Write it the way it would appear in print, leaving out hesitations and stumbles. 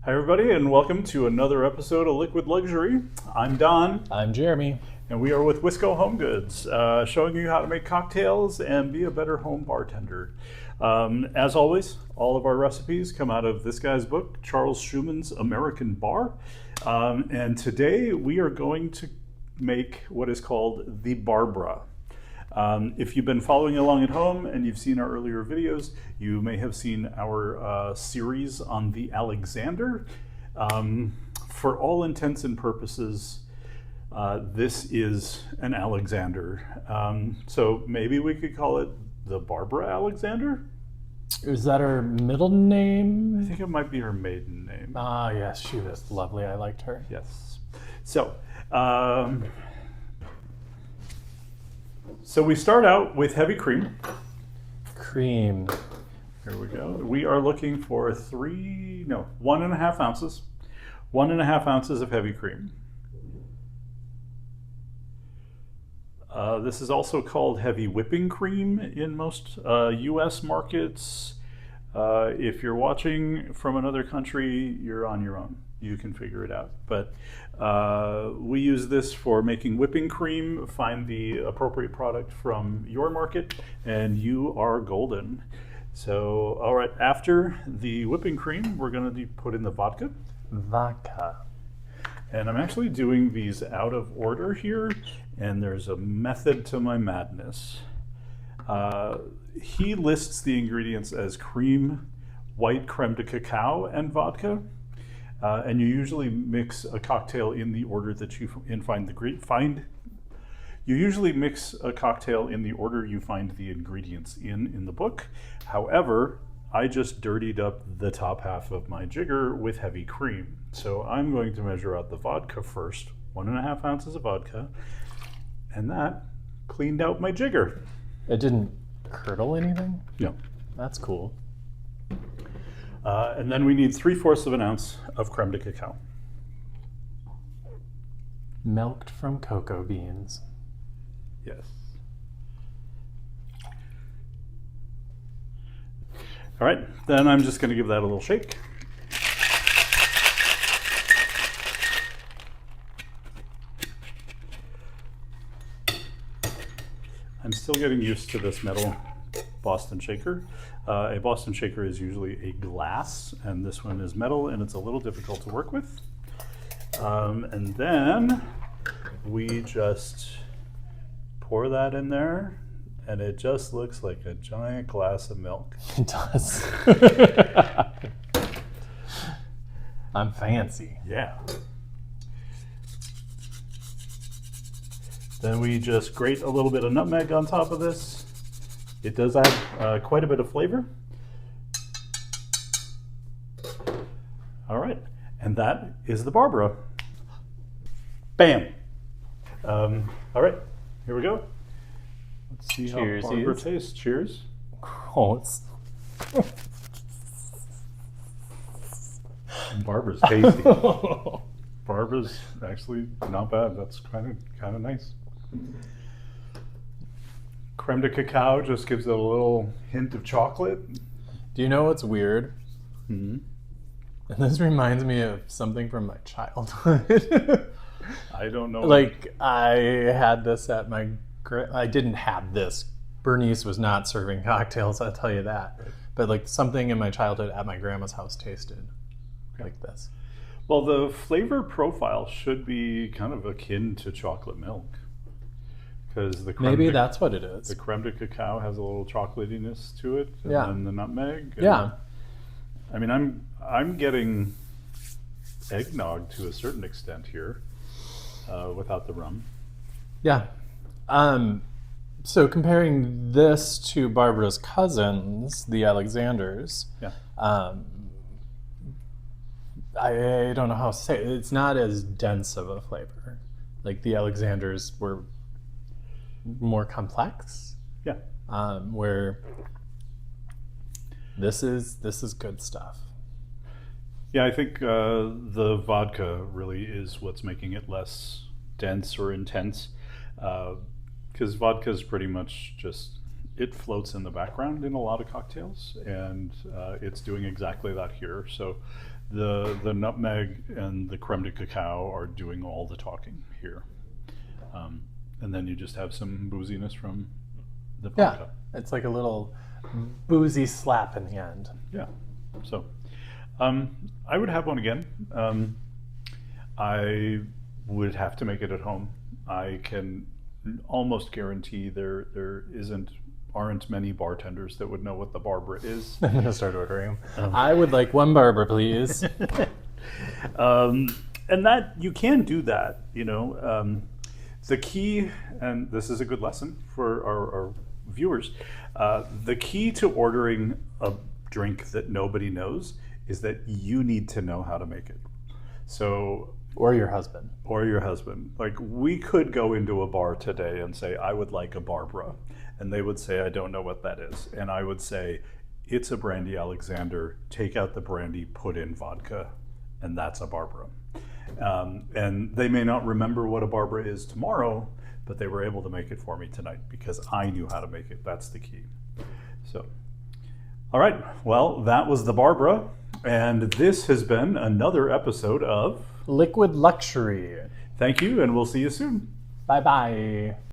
Hi, everybody, and welcome to another episode of Liquid Luxury. I'm Don, I'm Jeremy. and we are with Wisco Home Goods, showing you how to make cocktails and be a better home bartender. As always, all of our recipes come out of this guy's book, Charles Schumann's American Bar. And today we are going to make what is called the Barbara. If you've been following along at home and you've seen our earlier videos, you may have seen our series on the Alexander. For all intents and purposes, this is an Alexander. So maybe we could call it the Barbara Alexander? Is that her middle name? I think it might be her maiden name. Ah, yes, she was lovely. I liked her. Yes. So we start out with heavy cream. Cream. Here we go. We are looking for 1.5 ounces. 1.5 ounces of heavy cream. This is also called heavy whipping cream in most US markets. If you're watching from another country, you're on your own. You can figure it out. But we use this for making whipping cream. Find the appropriate product from your market and you are golden. So, all right, after the whipping cream, we're going to put in the vodka. Vodka. And I'm actually doing these out of order here, and there's a method to my madness. He lists the ingredients as cream, white creme de cacao, and vodka. And you usually mix a cocktail in the order that you find. You usually mix a cocktail in the order you find the ingredients in the book. However, I just dirtied up the top half of my jigger with heavy cream. So I'm going to measure out the vodka first, 1.5 ounces of vodka, and that cleaned out my jigger. It didn't curdle anything? No. That's cool. And then we need 3/4 of an ounce of creme de cacao. Milked from cocoa beans. Yes. All right, then I'm just going to give that a little shake. I'm still getting used to this metal Boston shaker. A Boston shaker is usually a glass, and this one is metal, and it's a little difficult to work with. And then we just pour that in there, and it just looks like a giant glass of milk. It does. I'm fancy. Yeah. Then we just grate a little bit of nutmeg on top of this. It does add quite a bit of flavor. All right, and that is the Barbara. Bam. All right, here we go. Let's see how Barbara tastes. Cheers. Gross. Barbara's tasty. Barbara's actually not bad. That's kind of nice. Creme de cacao just gives it a little hint of chocolate. Do you know what's weird? Mm-hmm. And this reminds me of something from my childhood. I don't know. Like, I had this at my... I didn't have this. Bernice was not serving cocktails, I'll tell you that. Right. But like something in my childhood at my grandma's house tasted like this. Well, the flavor profile should be kind of akin to chocolate milk. Because that's what it is. The creme de cacao has a little chocolatiness to it, and then the nutmeg. Yeah. I mean, I'm getting eggnog to a certain extent here, without the rum. Yeah. So comparing this to Barbara's cousins, the Alexanders, I don't know how to say it. It's not as dense of a flavor. Like the Alexanders were more complex. Yeah. Where this is good stuff. Yeah, I think the vodka really is what's making it less dense or intense. Because vodka is pretty much just it floats in the background in a lot of cocktails, and it's doing exactly that here. So the nutmeg and the creme de cacao are doing all the talking here. And then you just have some booziness from the vodka. It's like a little boozy slap in the end. Yeah. So I would have one again. I would have to make it at home. I can almost guarantee there aren't many bartenders that would know what the Barbara is. I'm gonna start ordering them. I would like one Barbara, please. And that you can do that, you know. The key, and this is a good lesson for our viewers, the key to ordering a drink that nobody knows is that you need to know how to make it. So, or your husband. Or your husband. Like, we could go into a bar today and say, I would like a Barbara. And they would say, I don't know what that is. And I would say, it's a brandy Alexander. Take out the brandy, put in vodka, and that's a Barbara. And they may not remember what a Barbara is tomorrow, but they were able to make it for me tonight because I knew how to make it. That's the key. So, all right. Well, that was the Barbara. And this has been another episode of Liquid Luxury. Thank you, and we'll see you soon. Bye-bye.